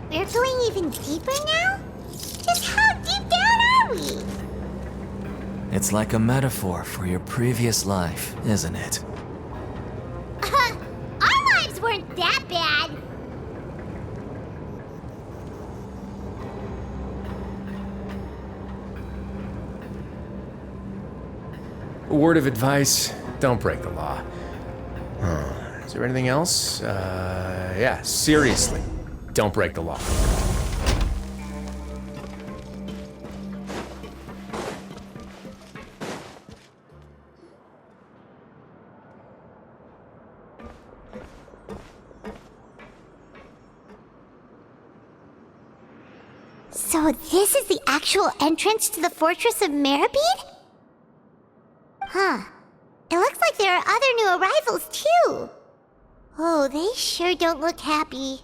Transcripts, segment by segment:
We're going even deeper now? Just how deep down are we? It's like a metaphor for your previous life, isn't it? Our lives weren't that bad. A word of advice, don't break the law. Is there anything else? Yeah, seriously, don't break the law. So this is the actual entrance to the Fortress of Meropide? Huh. It looks like there are other new arrivals, too. Oh, they sure don't look happy.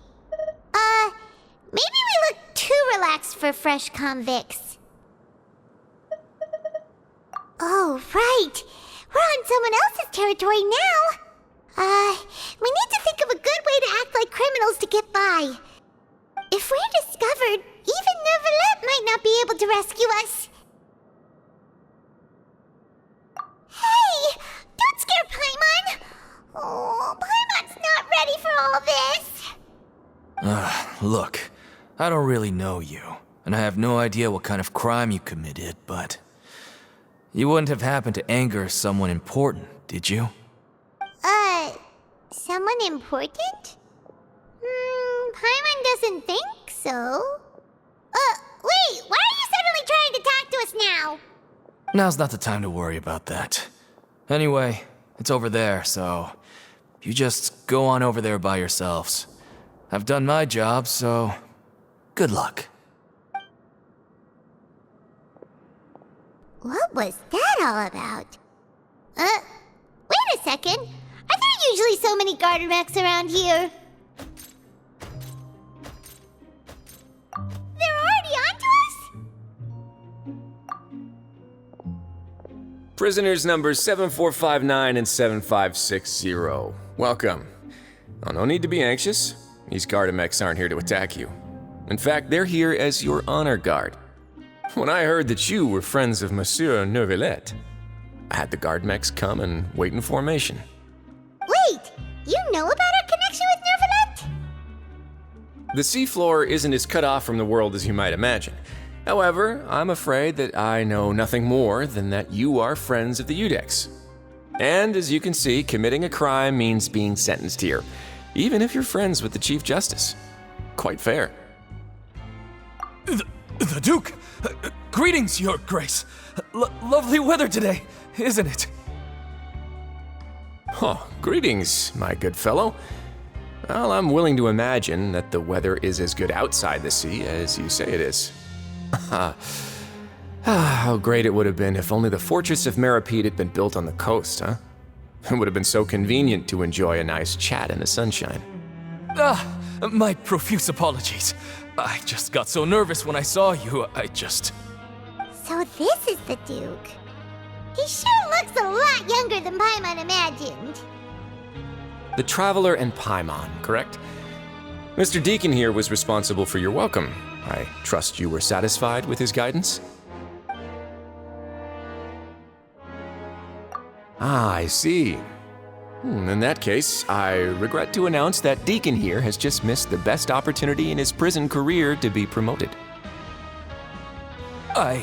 Maybe we look too relaxed for fresh convicts. Oh, right. We're on someone else's territory now. We need to think of a good way to act like criminals to get by. If we're discovered, even Neuvillette might not be able to rescue us. Hey! Don't scare Paimon! Oh, Paimon's not ready for all this! Look, I don't really know you, and I have no idea what kind of crime you committed, but... You wouldn't have happened to anger someone important, did you? Someone important? Paimon doesn't think so. Wait, why are you suddenly trying to talk to us now? Now's not the time to worry about that. Anyway, it's over there, so... You just go on over there by yourselves. I've done my job, so... Good luck. What was that all about? Wait a second. Are there usually so many garter mechs around here? They're already onto us? Prisoners numbers 7459 and 7560. Welcome. Oh, no need to be anxious. These Gardamex aren't here to attack you. In fact, they're here as your honor guard. When I heard that you were friends of Monsieur Neuvillette, I had the Gardamex come and wait in formation. Wait, you know about our connection with Neuvillette? The seafloor isn't as cut off from the world as you might imagine. However, I'm afraid that I know nothing more than that you are friends of the Udex. And as you can see, committing a crime means being sentenced here, even if you're friends with the Chief Justice. Quite fair. The Duke! Greetings, Your Grace. Lovely weather today, isn't it? Oh, greetings, my good fellow. Well, I'm willing to imagine that the weather is as good outside the sea as you say it is. How great it would have been if only the Fortress of Meropide had been built on the coast, huh? It would have been so convenient to enjoy a nice chat in the sunshine. My profuse apologies. I just got so nervous when I saw you, So this is the Duke. He sure looks a lot younger than Paimon imagined. The Traveler and Paimon, correct? Mr. Deacon here was responsible for your welcome. I trust you were satisfied with his guidance? I see. In that case, I regret to announce that Deacon here has just missed the best opportunity in his prison career to be promoted. I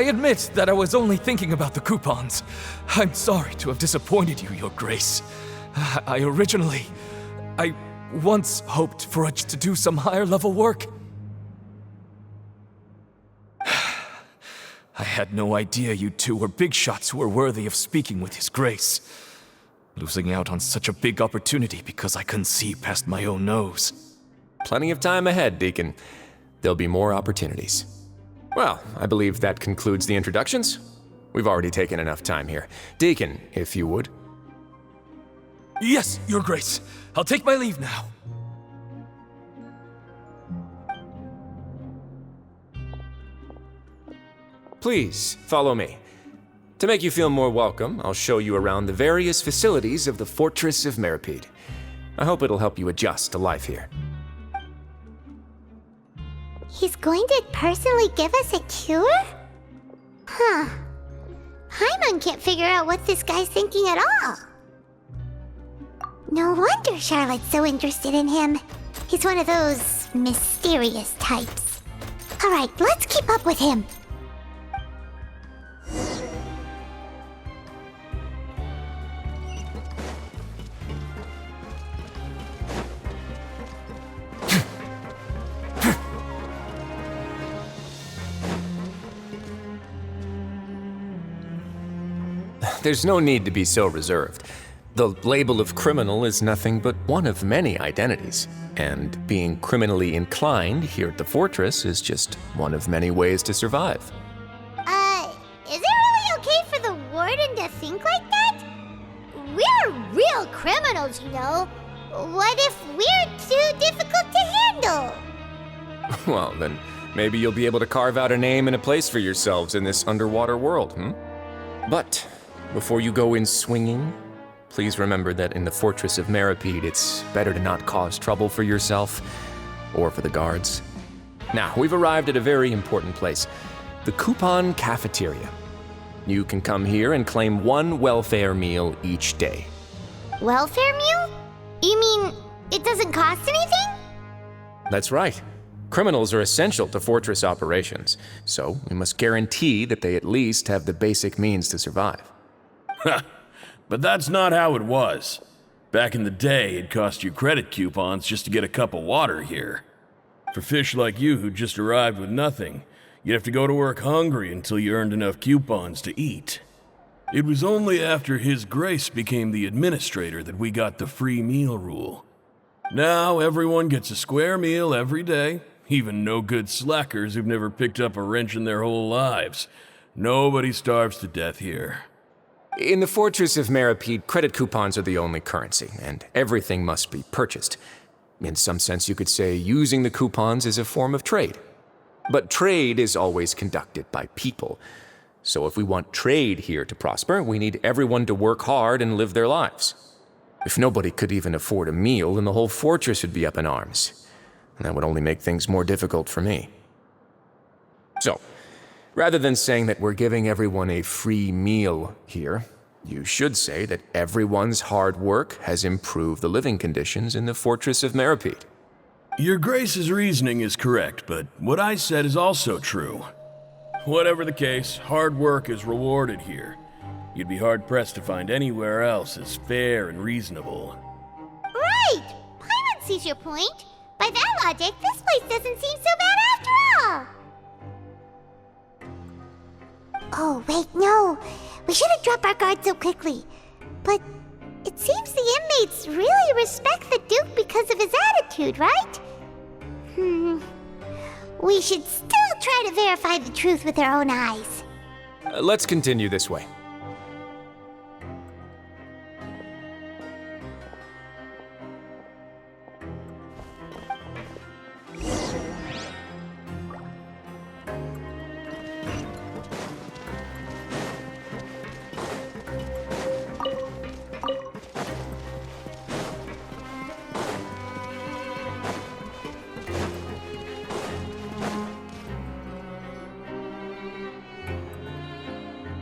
admit that I was only thinking about the coupons. I'm sorry to have disappointed you, Your Grace. I once hoped for us to do some higher-level work. I had no idea you two were big shots who were worthy of speaking with His Grace. Losing out on such a big opportunity because I couldn't see past my own nose. Plenty of time ahead, Deacon. There'll be more opportunities. Well, I believe that concludes the introductions. We've already taken enough time here. Deacon, if you would. Yes, Your Grace. I'll take my leave now. Please, follow me. To make you feel more welcome, I'll show you around the various facilities of the Fortress of Meropide. I hope it'll help you adjust to life here. He's going to personally give us a cure? Huh. Paimon can't figure out what this guy's thinking at all. No wonder Charlotte's so interested in him. He's one of those mysterious types. Alright, let's keep up with him. There's no need to be so reserved. The label of criminal is nothing but one of many identities, and being criminally inclined here at the fortress is just one of many ways to survive. Is it really okay for the warden to think like that? We're real criminals, you know. What if we're too difficult to handle? Well, then maybe you'll be able to carve out a name and a place for yourselves in this underwater world, But before you go in swinging, please remember that in the fortress of Meropide, it's better to not cause trouble for yourself or for the guards. Now, we've arrived at a very important place, the Coupon Cafeteria. You can come here and claim one welfare meal each day. Welfare meal? You mean it doesn't cost anything? That's right. Criminals are essential to fortress operations, so we must guarantee that they at least have the basic means to survive. But that's not how it was. Back in the day, it cost you credit coupons just to get a cup of water here. For fish like you who just arrived with nothing, you'd have to go to work hungry until you earned enough coupons to eat. It was only after His Grace became the administrator that we got the free meal rule. Now everyone gets a square meal every day, even no-good slackers who've never picked up a wrench in their whole lives. Nobody starves to death here. In the fortress of Meropide, credit coupons are the only currency, and everything must be purchased. In some sense, you could say using the coupons is a form of trade. But trade is always conducted by people. So if we want trade here to prosper, we need everyone to work hard and live their lives. If nobody could even afford a meal, then the whole fortress would be up in arms. And that would only make things more difficult for me. So, rather than saying that we're giving everyone a free meal here, you should say that everyone's hard work has improved the living conditions in the fortress of Meropide. Your Grace's reasoning is correct, but what I said is also true. Whatever the case, hard work is rewarded here. You'd be hard-pressed to find anywhere else as fair and reasonable. Right! Paimon sees your point. By that logic, this place doesn't seem so bad after all. Oh, wait, no. We shouldn't drop our guard so quickly. But it seems the inmates really respect the Duke because of his attitude, right? We should still try to verify the truth with our own eyes. Let's continue this way.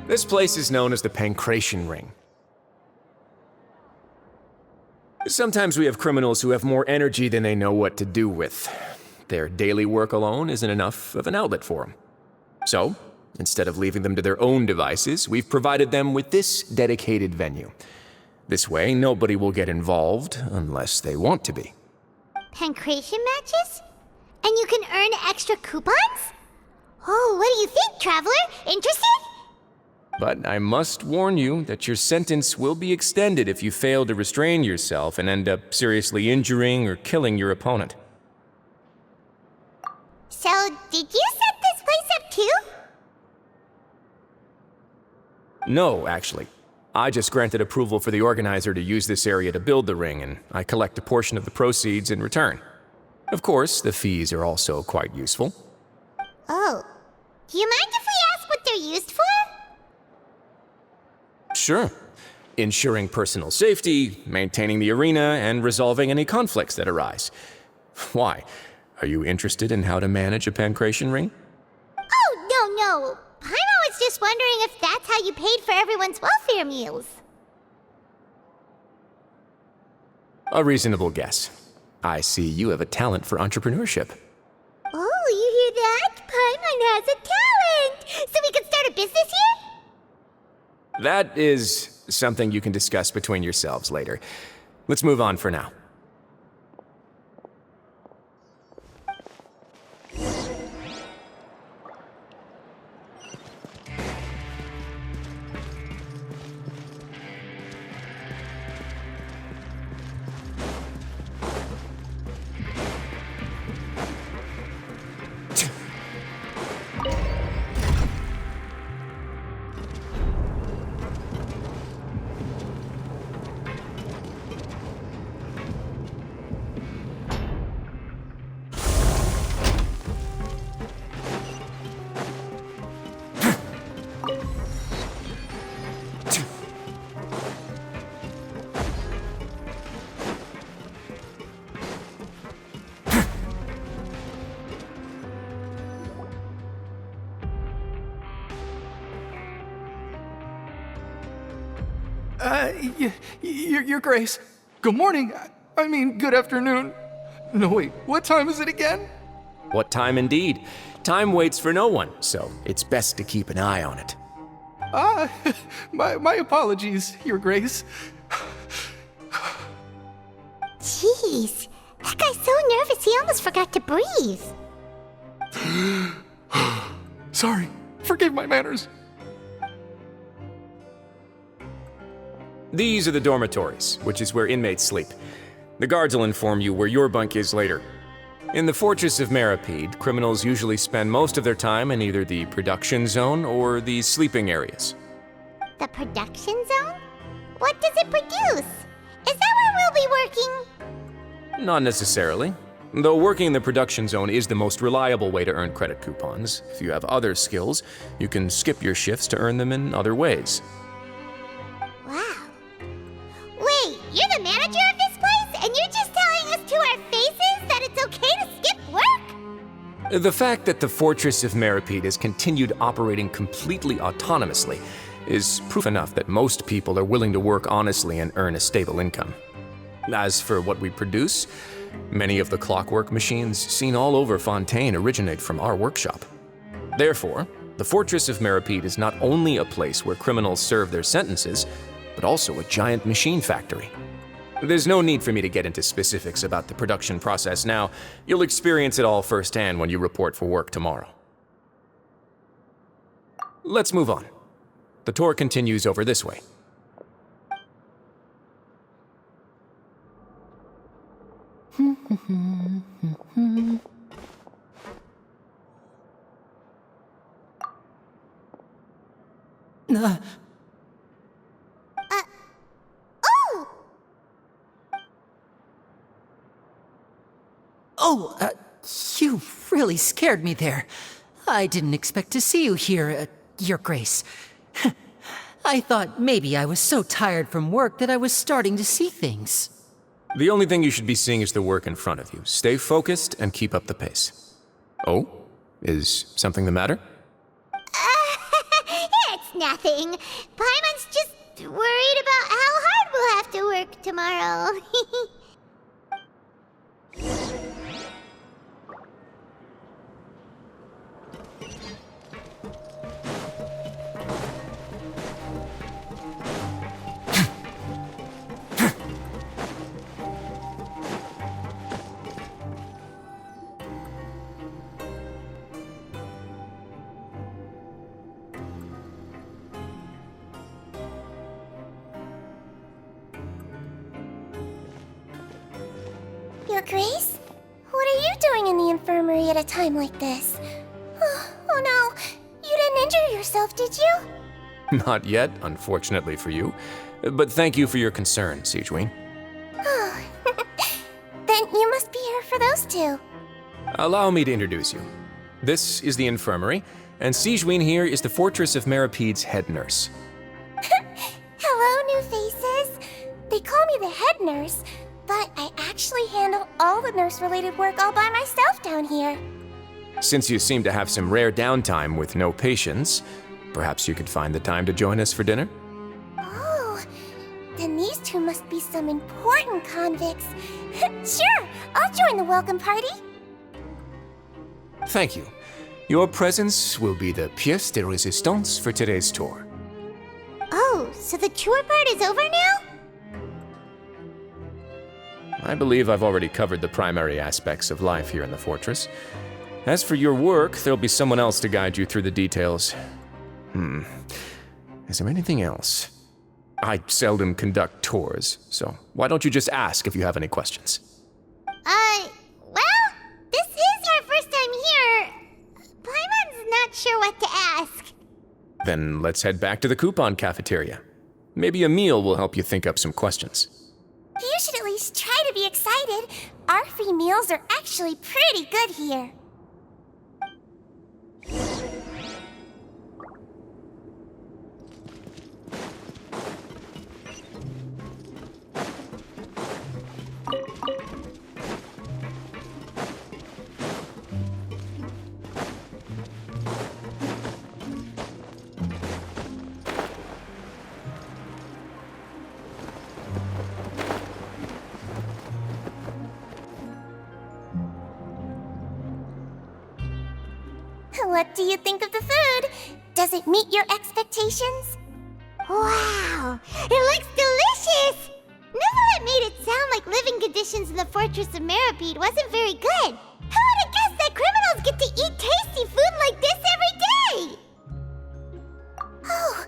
This place is known as the Pancration Ring. Sometimes we have criminals who have more energy than they know what to do with. Their daily work alone isn't enough of an outlet for them. So, instead of leaving them to their own devices, we've provided them with this dedicated venue. This way, nobody will get involved unless they want to be. Pancration matches? And you can earn extra coupons? Oh, what do you think, traveler? Interested? But I must warn you that your sentence will be extended if you fail to restrain yourself and end up seriously injuring or killing your opponent. So, did you set this place up too? No, actually. I just granted approval for the organizer to use this area to build the ring, and I collect a portion of the proceeds in return. Of course, the fees are also quite useful. Oh. Do you mind if we ask what they're used for? Sure. Ensuring personal safety, maintaining the arena, and resolving any conflicts that arise. Why? Are you interested in how to manage a pancration ring? Oh, no. Paimon was just wondering if that's how you paid for everyone's welfare meals. A reasonable guess. I see you have a talent for entrepreneurship. Oh, you hear that? Paimon has a talent! So we can start a business here? That is something you can discuss between yourselves later. Let's move on for now. Your Grace. Good morning. I mean, good afternoon. No, wait, what time is it again? What time indeed? Time waits for no one, so it's best to keep an eye on it. My apologies, Your Grace. Jeez, that guy's so nervous he almost forgot to breathe. Sorry, forgive my manners. These are the dormitories, which is where inmates sleep. The guards will inform you where your bunk is later. In the Fortress of Meropide, criminals usually spend most of their time in either the production zone or the sleeping areas. The production zone? What does it produce? Is that where we'll be working? Not necessarily. Though working in the production zone is the most reliable way to earn credit coupons, if you have other skills, you can skip your shifts to earn them in other ways. Wow. Wait, you're the manager of this place, and you're just telling us to our faces that it's okay to skip work? The fact that the Fortress of Meropide has continued operating completely autonomously is proof enough that most people are willing to work honestly and earn a stable income. As for what we produce, many of the clockwork machines seen all over Fontaine originate from our workshop. Therefore, the Fortress of Meropide is not only a place where criminals serve their sentences, but also a giant machine factory. There's no need for me to get into specifics about the production process now. You'll experience it all firsthand when you report for work tomorrow. Let's move on. The tour continues over this way. You really scared me there. I didn't expect to see you here, Your Grace. I thought maybe I was so tired from work that I was starting to see things. The only thing you should be seeing is the work in front of you. Stay focused and keep up the pace. Oh? Is something the matter? It's nothing. Paimon's just worried about how hard we'll have to work tomorrow. Your Grace? What are you doing in the infirmary at a time like this? Oh no, you didn't injure yourself, did you? Not yet, unfortunately for you. But thank you for your concern, Sigewin. Then you must be here for those two. Allow me to introduce you. This is the infirmary, and Sigewin here is the Fortress of Meropide's head nurse. Hello, new faces. They call me the head nurse, but I actually handle all the nurse-related work all by myself down here. Since you seem to have some rare downtime with no patients, perhaps you could find the time to join us for dinner? Oh, then these two must be some important convicts. Sure, I'll join the welcome party. Thank you. Your presence will be the pièce de résistance for today's tour. Oh, so the tour part is over now? I believe I've already covered the primary aspects of life here in the fortress. As for your work, there'll be someone else to guide you through the details. Is there anything else? I seldom conduct tours, so why don't you just ask if you have any questions? Well, this is our first time here. Paimon's not sure what to ask. Then let's head back to the coupon cafeteria. Maybe a meal will help you think up some questions. You should at least try to be excited. Our free meals are actually pretty good here. What do you think of the food? Does it meet your expectations? Wow, it looks delicious! Neverlet made it sound like living conditions in the Fortress of Meropide wasn't very good. Who would have guessed that criminals get to eat tasty food like this every day? Oh,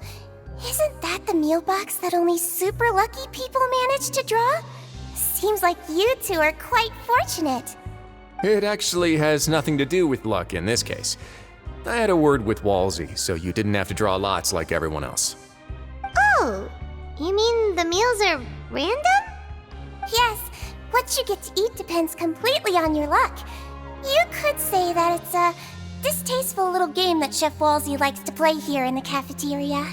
isn't that the meal box that only super lucky people manage to draw? Seems like you two are quite fortunate. It actually has nothing to do with luck in this case. I had a word with Walsey, so you didn't have to draw lots like everyone else. Oh, you mean the meals are random? Yes, what you get to eat depends completely on your luck. You could say that it's a distasteful little game that Chef Walsey likes to play here in the cafeteria.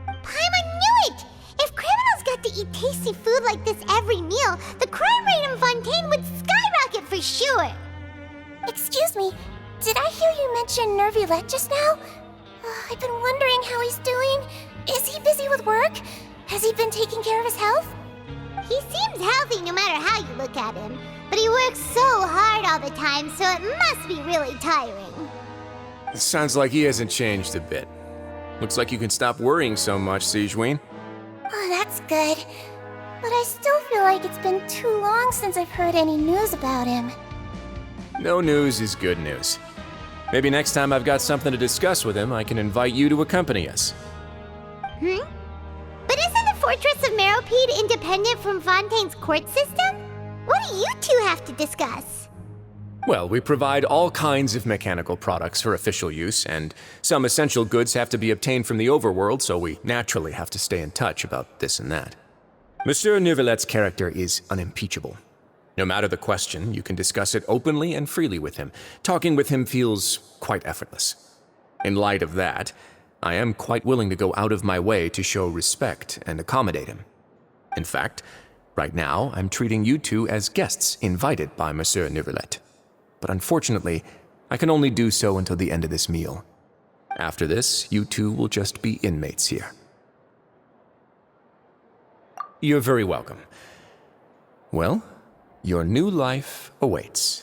Paimon knew it! If criminals got to eat tasty food like this every meal, the crime rate in Fontaine would skyrocket for sure! Excuse me, did I hear you mention Nervulette just now? I've been wondering how he's doing. Is he busy with work? Has he been taking care of his health? He seems healthy no matter how you look at him, but he works so hard all the time, so it must be really tiring. Sounds like he hasn't changed a bit. Looks like you can stop worrying so much, Sigewinne. Oh, that's good. But I still feel like it's been too long since I've heard any news about him. No news is good news. Maybe next time I've got something to discuss with him, I can invite you to accompany us. But isn't the Fortress of Meropide independent from Fontaine's court system? What do you two have to discuss? Well, we provide all kinds of mechanical products for official use, and some essential goods have to be obtained from the overworld, so we naturally have to stay in touch about this and that. Monsieur Nervulette's character is unimpeachable. No matter the question, you can discuss it openly and freely with him. Talking with him feels quite effortless. In light of that, I am quite willing to go out of my way to show respect and accommodate him. In fact, right now, I'm treating you two as guests invited by Monsieur Nervulette. But unfortunately, I can only do so until the end of this meal. After this, you two will just be inmates here. You're very welcome. Well, your new life awaits.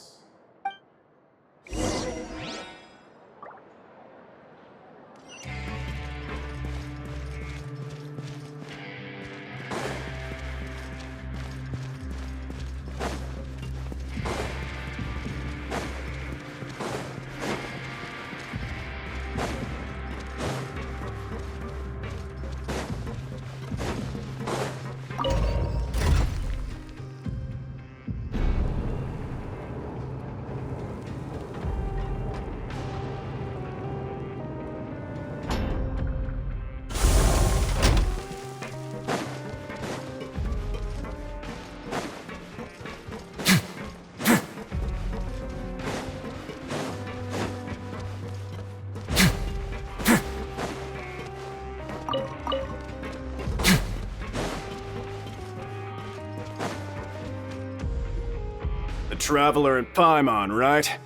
Traveler and Paimon, right?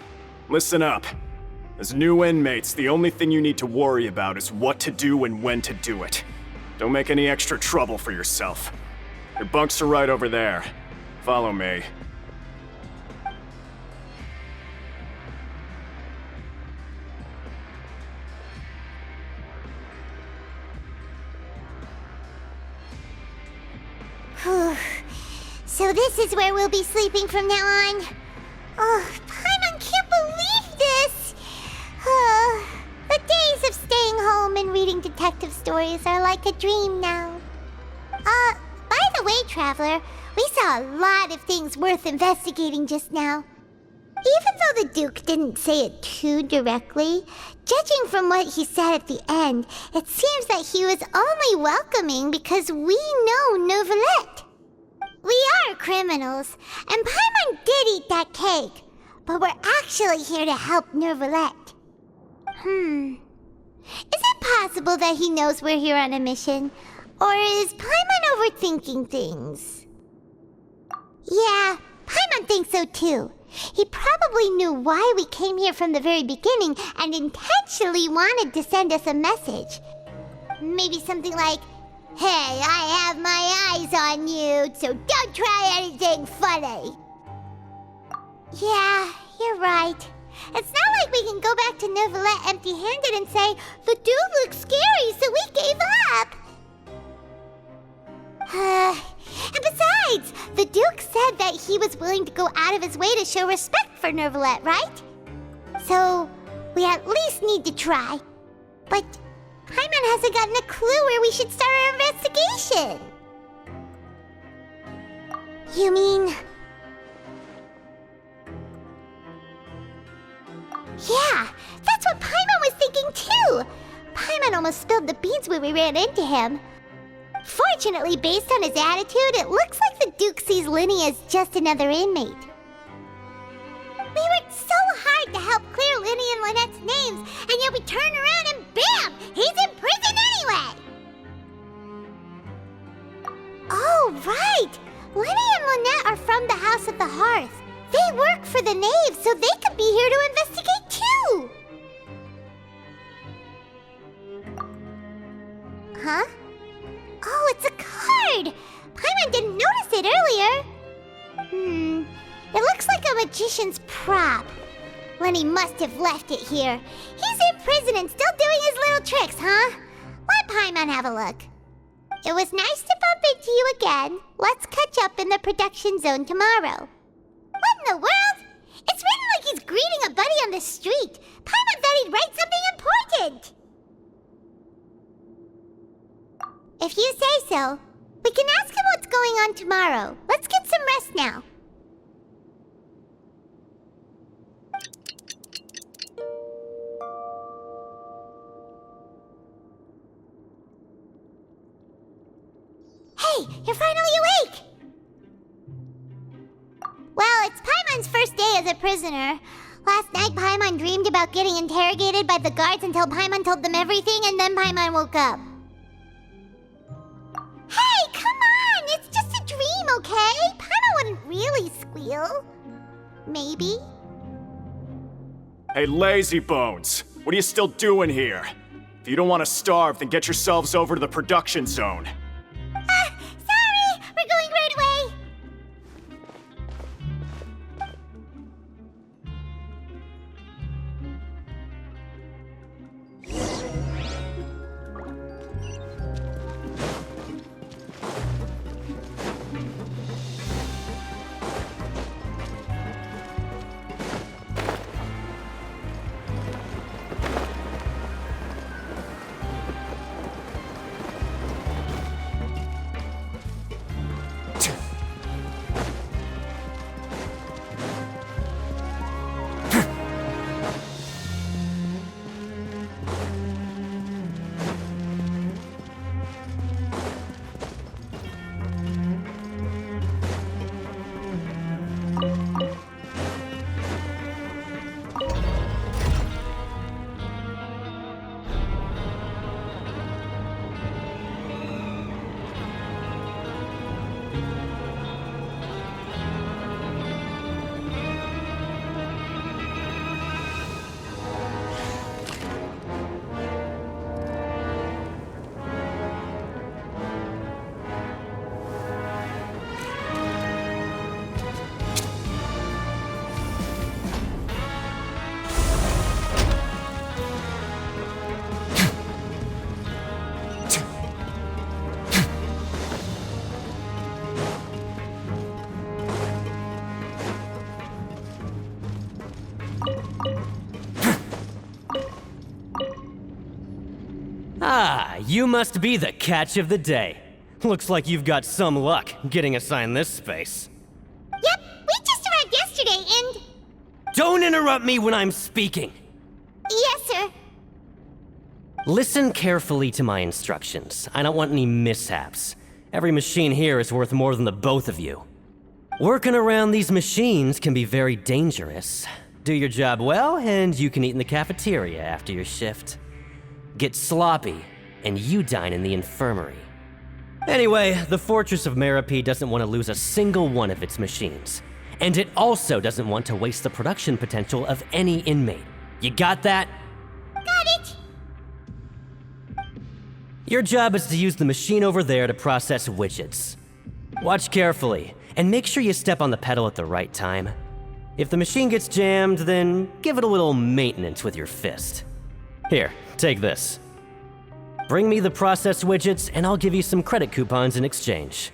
Listen up. As new inmates, the only thing you need to worry about is what to do and when to do it. Don't make any extra trouble for yourself. Your bunks are right over there. Follow me. Whew. So this is where we'll be sleeping from now on. Oh, Paimon can't believe this! The days of staying home and reading detective stories are like a dream now. By the way, Traveler, we saw a lot of things worth investigating just now. Even though the Duke didn't say it too directly, judging from what he said at the end, it seems that he was only welcoming because we know Neuvillette. We are criminals, and Paimon did eat that cake, but we're actually here to help Neuvillette. Is it possible that he knows we're here on a mission? Or is Paimon overthinking things? Yeah, Paimon thinks so too. He probably knew why we came here from the very beginning and intentionally wanted to send us a message. Maybe something like, "Hey, I have my eyes on you, so don't try anything funny." Yeah, you're right. It's not like we can go back to Neuvillette empty-handed and say, "The dude looks scary, so we gave up." And besides, the Duke said that he was willing to go out of his way to show respect for Neuvillette, right? So, we at least need to try. But Paimon hasn't gotten a clue where we should start our investigation. You mean... Yeah, that's what Paimon was thinking too! Paimon almost spilled the beans when we ran into him. Fortunately, based on his attitude, it looks like the Duke sees Linny as just another inmate. We worked so hard to help clear Linny and Lynette's names, and yet we turn around and bam! He's in prison anyway! Oh, right! Linny and Lynette are from the House of the Hearth. They work for the Knave, so they could be here to investigate too! Huh? Oh, it's a card! Paimon didn't notice it earlier. It looks like a magician's prop. Lenny must have left it here. He's in prison and still doing his little tricks, huh? Let Paimon have a look. It was nice to bump into you again. Let's catch up in the production zone tomorrow. What in the world? It's written like he's greeting a buddy on the street. Paimon thought he'd write something important. If you say so, we can ask him what's going on tomorrow. Let's get some rest now. Hey, you're finally awake! Well, it's Paimon's first day as a prisoner. Last night, Paimon dreamed about getting interrogated by the guards until Paimon told them everything, and then Paimon woke up. Hey, come on! It's just a dream, okay? Paimon wouldn't really squeal. Maybe. Hey, lazy bones! What are you still doing here? If you don't want to starve, then get yourselves over to the production zone. Sorry! We're going right away! Ah, you must be the catch of the day. Looks like you've got some luck getting assigned this space. Yep, we just arrived yesterday and... Don't interrupt me when I'm speaking! Yes, sir. Listen carefully to my instructions. I don't want any mishaps. Every machine here is worth more than the both of you. Working around these machines can be very dangerous. Do your job well, and you can eat in the cafeteria after your shift. Get sloppy, and you dine in the infirmary. Anyway, the Fortress of Meropide doesn't want to lose a single one of its machines. And it also doesn't want to waste the production potential of any inmate. You got that? Got it. Your job is to use the machine over there to process widgets. Watch carefully, and make sure you step on the pedal at the right time. If the machine gets jammed, then give it a little maintenance with your fist. Here, take this. Bring me the processed widgets, and I'll give you some credit coupons in exchange.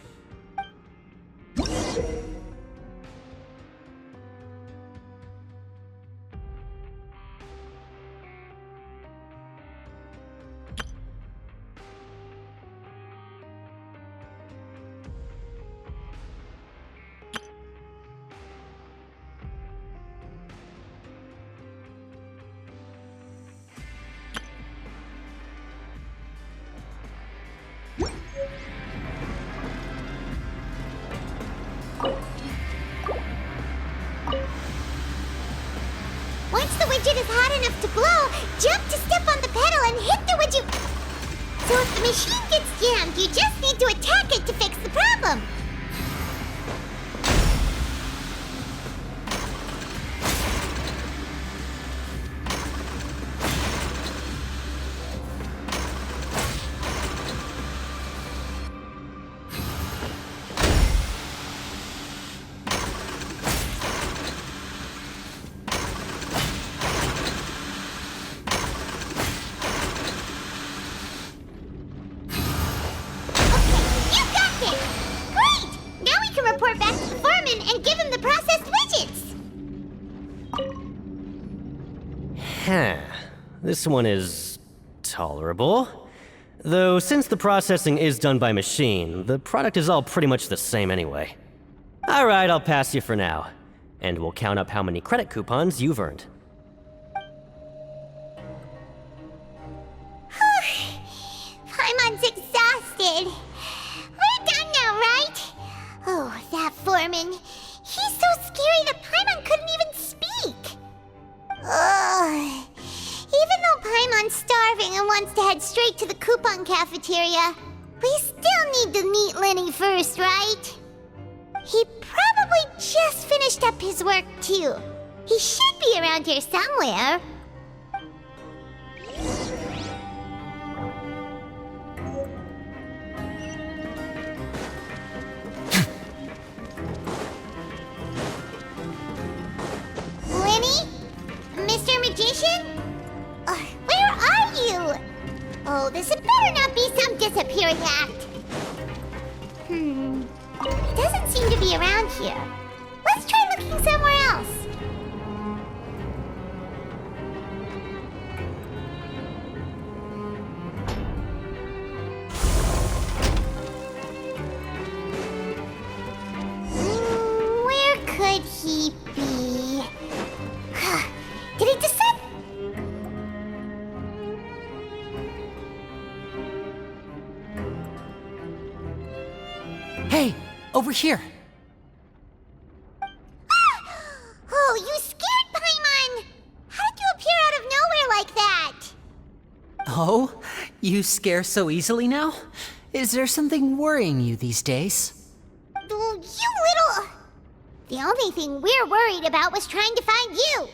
Once the widget is hot enough to glow, jump to step on the pedal and hit the widget. So if the machine gets jammed, you just need to attack it to fix the problem. Report back to the foreman and give him the processed widgets! This one is tolerable. Though since the processing is done by machine, the product is all pretty much the same anyway. Alright, I'll pass you for now. And we'll count up how many credit coupons you've earned. Paimon's exhausted. We're done now, right? Oh, that foreman. He's so scary that Paimon couldn't even speak. Ugh. Even though Paimon's starving and wants to head straight to the coupon cafeteria, we still need to meet Lenny first, right? He probably just finished up his work, too. He should be around here somewhere. Lenny? Mr. Magician? Where are you? Oh, this had better not be some disappearing act. He doesn't seem to be around here. Let's try looking somewhere else. Where could he be? Did he descend? Hey, over here. Oh, you scared Paimon! How did you appear out of nowhere like that? Oh, you scare so easily now? Is there something worrying you these days? You little... The only thing we're worried about was trying to find you.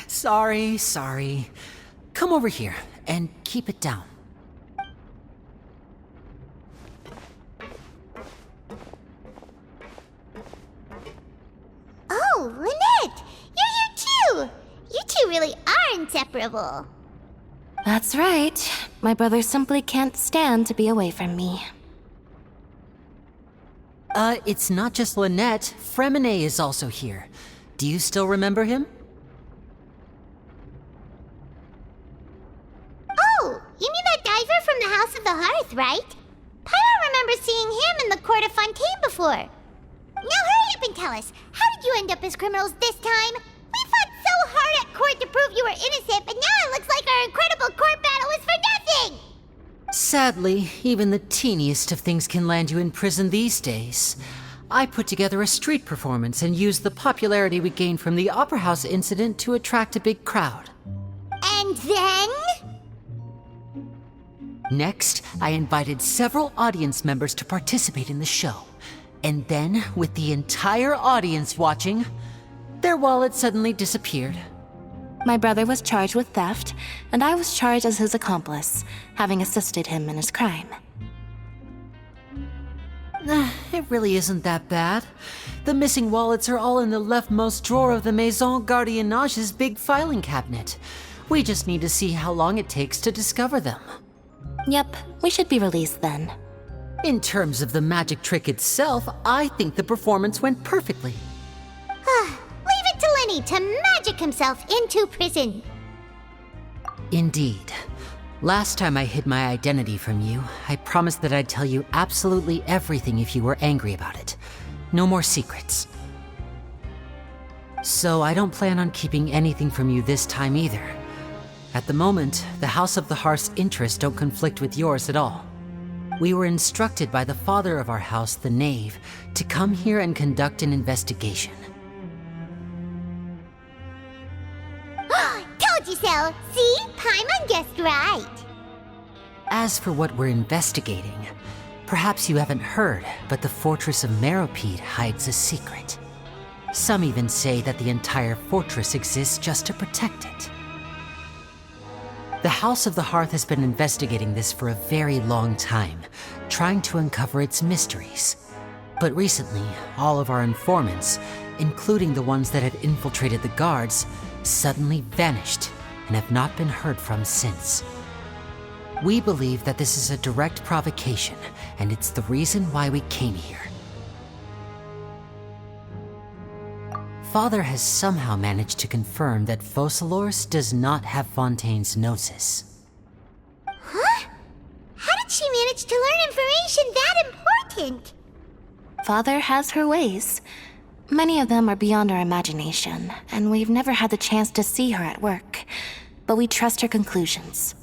Sorry. Come over here and keep it down. Oh, Lynette! You're here too! You two really are inseparable. That's right. My brother simply can't stand to be away from me. It's not just Lynette. Fremine is also here. Do you still remember him? Oh, you mean that diver from the House of the Hearth, right? Paimon remembers seeing him in the Court of Fontaine before. Now hurry up and tell us, how did you end up as criminals this time? We fought so hard at court to prove you were innocent, but now it looks like our incredible court battle was for nothing! Sadly, even the teeniest of things can land you in prison these days. I put together a street performance and used the popularity we gained from the Opera House incident to attract a big crowd. And then? Next, I invited several audience members to participate in the show. And then, with the entire audience watching, their wallet suddenly disappeared. My brother was charged with theft, and I was charged as his accomplice, having assisted him in his crime. It really isn't that bad. The missing wallets are all in the leftmost drawer of the Maison Gardiennage's big filing cabinet. We just need to see how long it takes to discover them. Yep, we should be released then. In terms of the magic trick itself, I think the performance went perfectly. Leave it to Lenny to magic himself into prison. Indeed. Last time I hid my identity from you, I promised that I'd tell you absolutely everything if you were angry about it. No more secrets. So I don't plan on keeping anything from you this time either. At the moment, the House of the Hearth's interests don't conflict with yours at all. We were instructed by the father of our house, the Knave, to come here and conduct an investigation. Told you so! See? Paimon guessed right. As for what we're investigating, perhaps you haven't heard, but the fortress of Meropide hides a secret. Some even say that the entire fortress exists just to protect it. The House of the Hearth has been investigating this for a very long time, trying to uncover its mysteries. But recently, all of our informants, including the ones that had infiltrated the guards, suddenly vanished and have not been heard from since. We believe that this is a direct provocation, and it's the reason why we came here. Father has somehow managed to confirm that Focalors does not have Fontaine's Gnosis. Huh? How did she manage to learn information that important? Father has her ways. Many of them are beyond our imagination, and we've never had the chance to see her at work. But we trust her conclusions.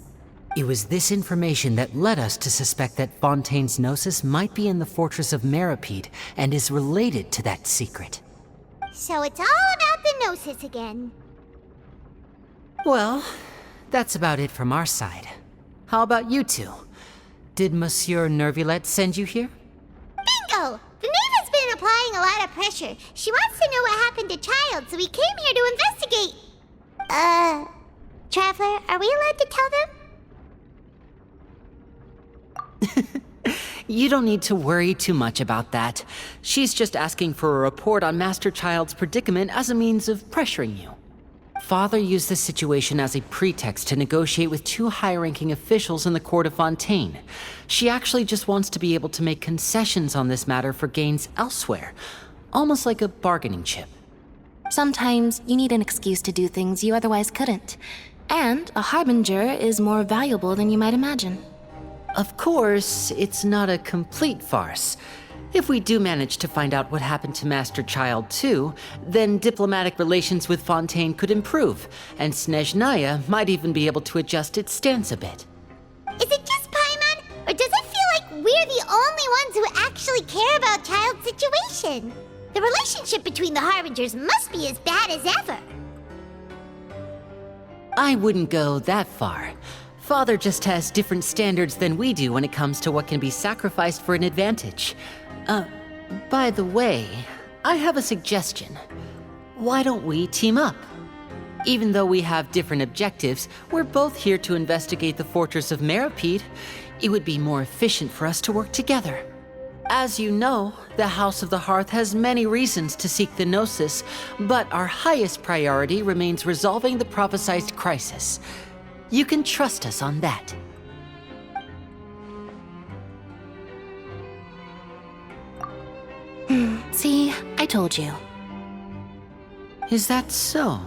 It was this information that led us to suspect that Fontaine's Gnosis might be in the fortress of Meropide and is related to that secret. So it's all about the Gnosis again. Well, that's about it from our side. How about you two? Did Monsieur Nervulette send you here? Bingo! The Knave has been applying a lot of pressure. She wants to know what happened to Child, so we came here to investigate. Traveler, are we allowed to tell them? You don't need to worry too much about that. She's just asking for a report on Master Child's predicament as a means of pressuring you. Father used this situation as a pretext to negotiate with two high-ranking officials in the court of Fontaine. She actually just wants to be able to make concessions on this matter for gains elsewhere, almost like a bargaining chip. Sometimes you need an excuse to do things you otherwise couldn't. And a harbinger is more valuable than you might imagine. Of course, it's not a complete farce. If we do manage to find out what happened to Master Child too, then diplomatic relations with Fontaine could improve, and Snezhnaya might even be able to adjust its stance a bit. Is it just Paimon, or does it feel like we're the only ones who actually care about Child's situation? The relationship between the Harbingers must be as bad as ever. I wouldn't go that far. Father just has different standards than we do when it comes to what can be sacrificed for an advantage. By the way, I have a suggestion. Why don't we team up? Even though we have different objectives, we're both here to investigate the fortress of Meropide. It would be more efficient for us to work together. As you know, the House of the Hearth has many reasons to seek the Gnosis, but our highest priority remains resolving the prophesized crisis. You can trust us on that. See, I told you. Is that so?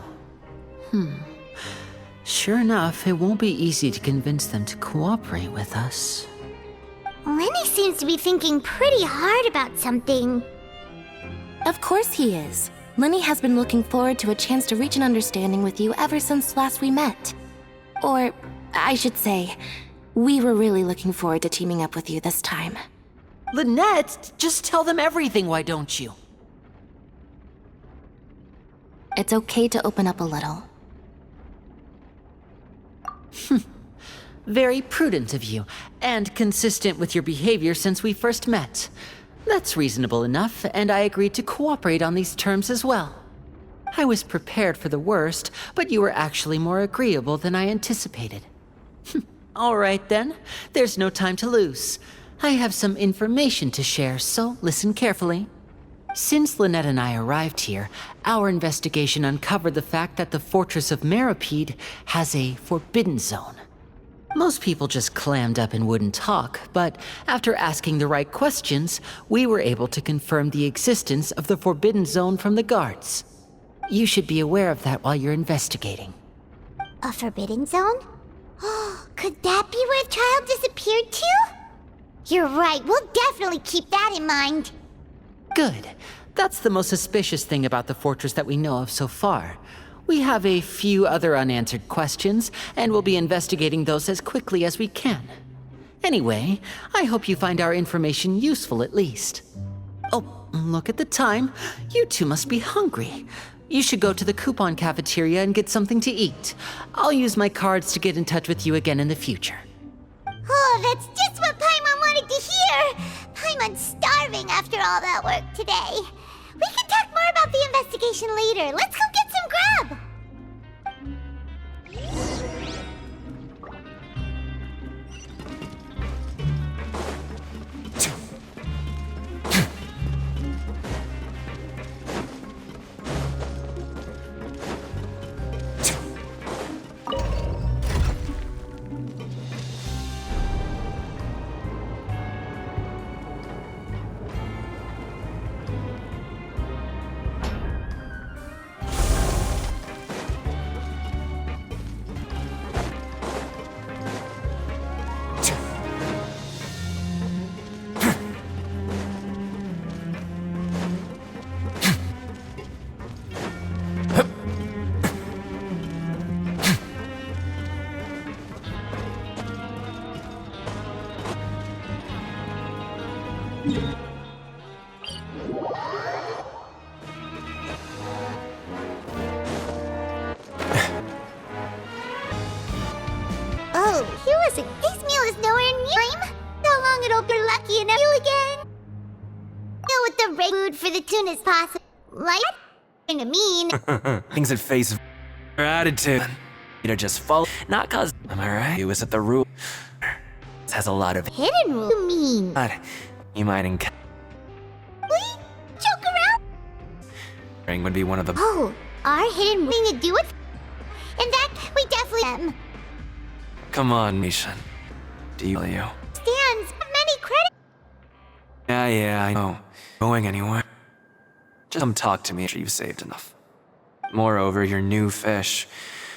Sure enough, it won't be easy to convince them to cooperate with us. Lenny seems to be thinking pretty hard about something. Of course he is. Lenny has been looking forward to a chance to reach an understanding with you ever since last we met. Or, I should say, we were really looking forward to teaming up with you this time. Lynette, just tell them everything, why don't you? It's okay to open up a little. Very prudent of you, and consistent with your behavior since we first met. That's reasonable enough, and I agreed to cooperate on these terms as well. I was prepared for the worst, but you were actually more agreeable than I anticipated. All right then, there's no time to lose. I have some information to share, so listen carefully. Since Lynette and I arrived here, our investigation uncovered the fact that the Fortress of Meropide has a forbidden zone. Most people just clammed up and wouldn't talk, but after asking the right questions, we were able to confirm the existence of the forbidden zone from the guards. You should be aware of that while you're investigating. A forbidden zone? Oh, could that be where the child disappeared to? You're right, we'll definitely keep that in mind. Good. That's the most suspicious thing about the fortress that we know of so far. We have a few other unanswered questions, and we'll be investigating those as quickly as we can. Anyway, I hope you find our information useful at least. Oh, look at the time. You two must be hungry. You should go to the coupon cafeteria and get something to eat. I'll use my cards to get in touch with you again in the future. Oh, that's just what Paimon wanted to hear! Paimon's starving after all that work today. We can talk more about the investigation later. Let's go get some grub! Oh, here was a... This meal is nowhere near him. How long it'll be lucky enough you again? Know what the right food for the tuna is possible. Like, kinda mean. Things that face her attitude. You know, just follow. Not cause. Am I right? He was at the root. This has a lot of. Hidden rule you mean? God, you might encounter. We joke around? Would be one of the. Oh, our hidden rule thing to do with? In fact, we definitely am. Come on, Mishan. Do you? Stands have many credits. Yeah, I know. Going anywhere. Just come talk to me after you've saved enough. Moreover, you're new fish,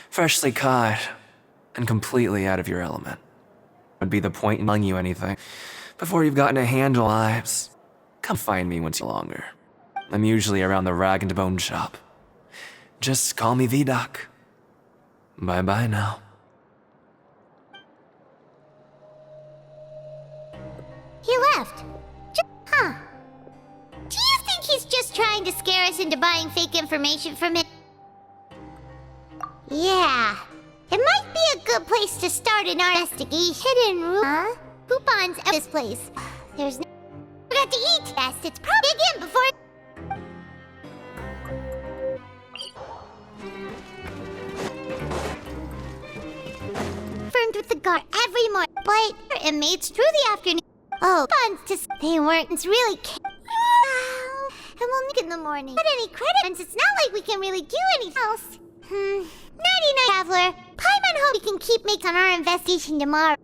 freshly caught, and completely out of your element. Would be the point in telling you anything before you've gotten a handle on lives. Come find me once you're longer. I'm usually around the rag and bone shop. Just call me V-Doc. Bye-bye now. He left. Huh. Do you think he's just trying to scare us into buying fake information from him? Yeah. It might be a good place to start an investigation. Hidden room. Huh? Coupons at this place. There's no... Forgot to eat. Yes, it's probably again before... Confirmed with the guard every morning. But inmates through the afternoon. Oh, funds to... They weren't really... And we'll meet in the morning. Not any credit, since it's not like we can really do anything else. Nighty-night, Traveler. Paimon hopes we can keep making on our investigation tomorrow.